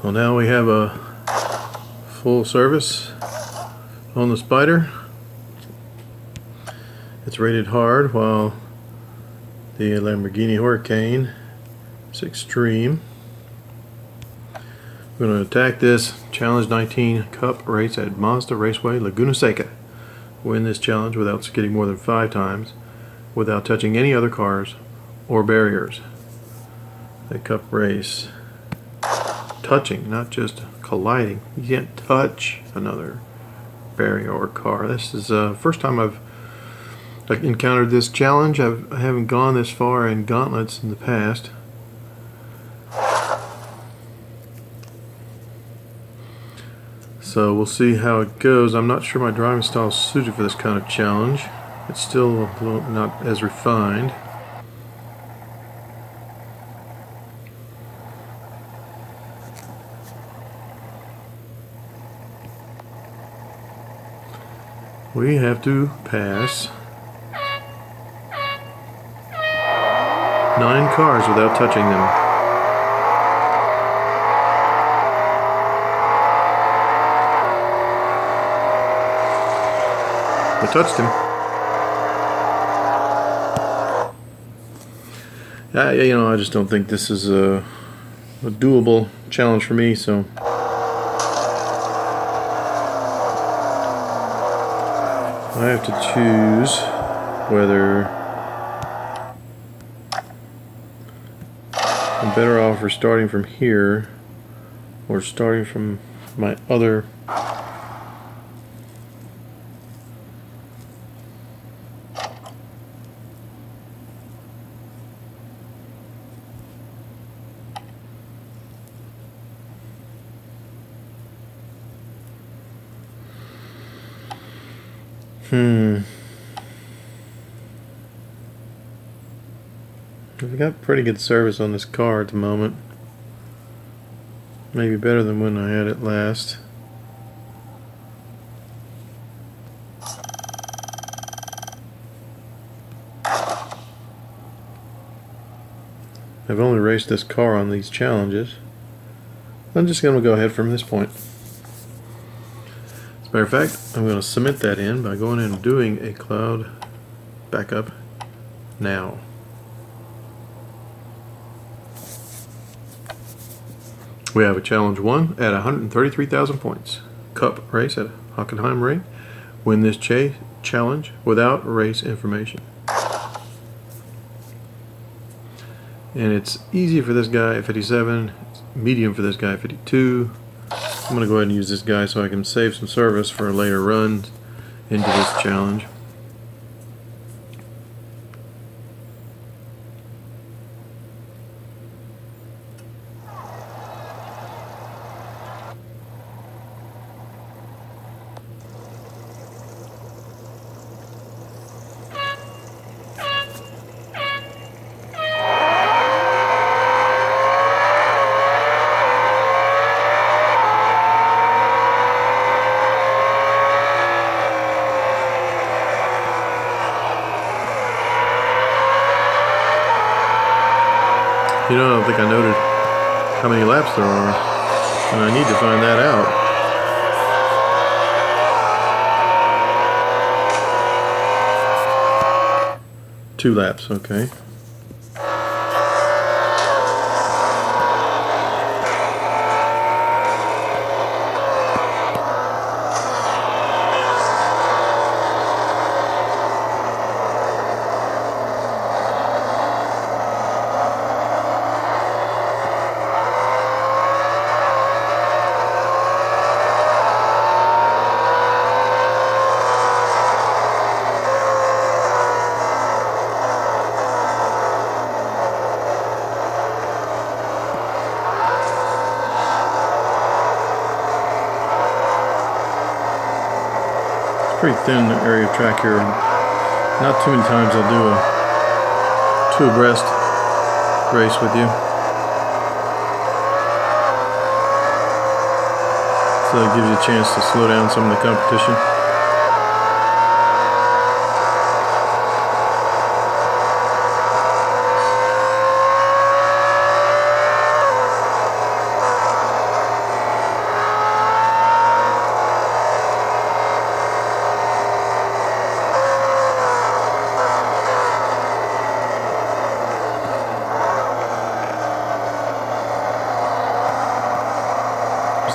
Well, now we have a full service on the Spider. It's rated hard, while the Lamborghini Hurricane is extreme. We're going to attack this Challenge 19 Cup race at Mazda Raceway Laguna Seca. Win this challenge without skidding more than 5 times, without touching any other cars or barriers. The Cup race. Touching, not just colliding. You can't touch another barrier or car. This is the first time I've encountered this challenge. I haven't gone this far in Gauntlets in the past. So we'll see how it goes. I'm not sure my driving style is suited for this kind of challenge. It's still a little not as refined. We have to pass 9 cars without touching them. I touched him. I just don't think this is a doable challenge for me, so I have to choose whether I'm better off for starting from here or starting from my other I've got pretty good service on this car at the moment. Maybe better than when I had it last. I've only raced this car on these challenges. I'm just going to go ahead from this point. As a matter of fact, I'm going to cement that in by going in and doing a cloud backup now. We have a challenge 1 at 133,000 points. Cup race at Hockenheimring. Win this challenge without race information. And it's easy for this guy at 57, it's medium for this guy at 52. I'm going to go ahead and use this guy so I can save some service for a later run into this challenge. I don't think I noted how many laps there are, and I need to find that out. Two laps, okay. Pretty thin area of track here. Not too many times I'll do a 2 abreast race with you. So it gives you a chance to slow down some of the competition.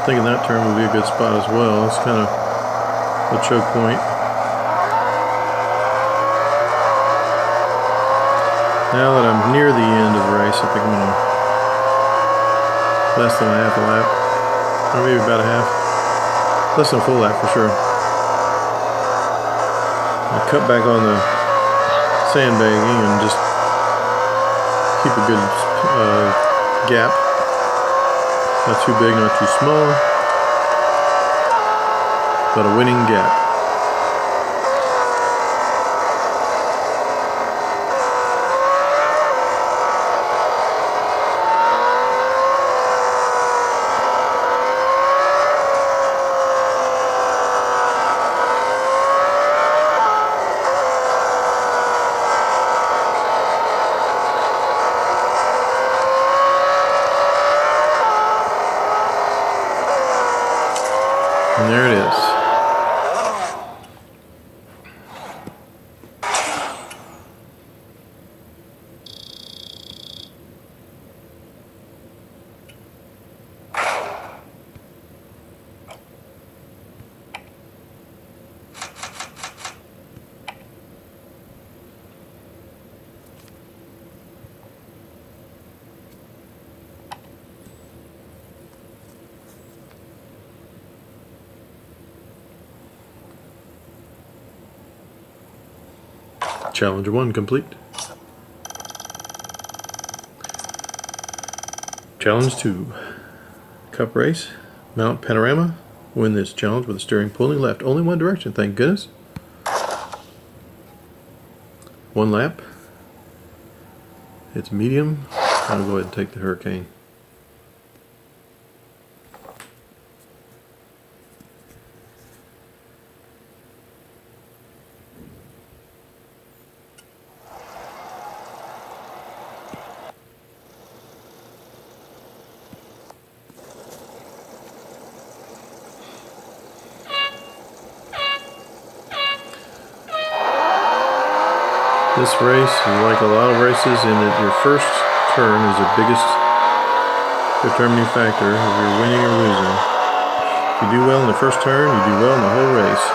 thinking that turn would be a good spot as well. It's kind of a choke point. Now that I'm near the end of the race, I think I'm going to less than a half a lap, or maybe about a half, less than a full lap for sure. I cut back on the sandbagging and just keep a good gap. Not too big, not too small, but a winning gap. And there it is. Challenge 1 complete. Challenge 2. Cup race. Mount Panaorama. Win this challenge with the steering pulling left. Only one direction, thank goodness. 1 lap. It's medium. I'll go ahead and take the Hurricane. This race is like a lot of races in that your first turn is the biggest determining factor of your winning or losing. If you do well in the first turn, you do well in the whole race.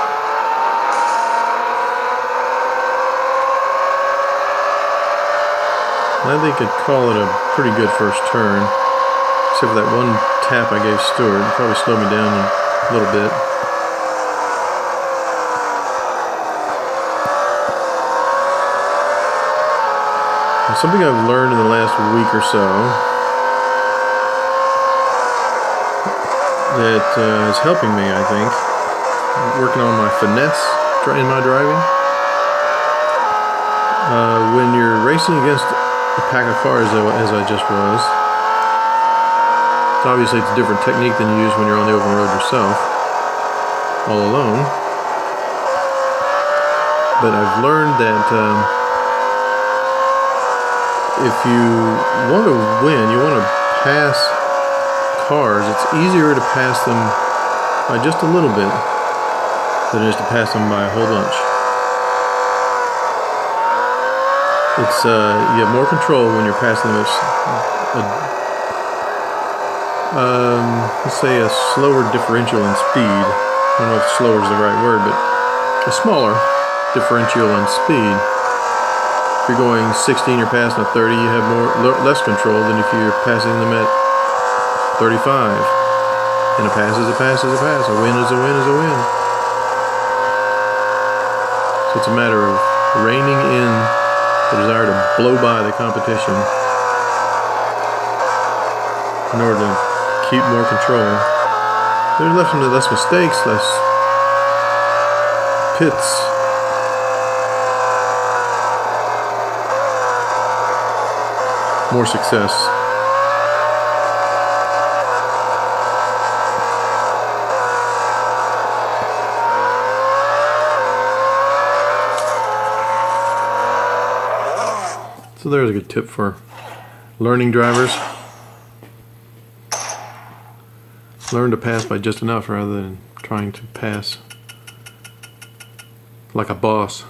I think I'd call it a pretty good first turn, except for that one tap I gave Stewart. It probably slowed me down a little bit. Something I've learned in the last week or so that is helping me, I think, working on my finesse in my driving. When you're racing against a pack of cars, as I just was, obviously it's a different technique than you use when you're on the open road yourself, all alone. But I've learned that if you want to win, you want to pass cars, it's easier to pass them by just a little bit than it is to pass them by a whole bunch. It's you have more control when you're passing them let's say a slower differential in speed. I don't know if slower is the right word, but a smaller differential in speed. If you're going 16, you're passing at 30, you have less control than if you're passing them at 35. And a pass is a pass is a pass. A win is a win is a win. So it's a matter of reining in the desire to blow by the competition in order to keep more control. There's less mistakes, less pits. More success. So there's a good tip for learning drivers. Learn to pass by just enough rather than trying to pass like a boss.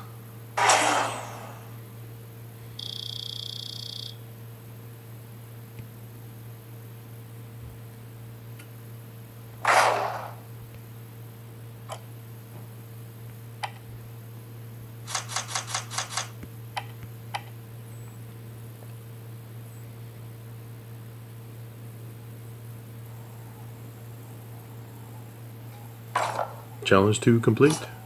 Challenge 2 complete.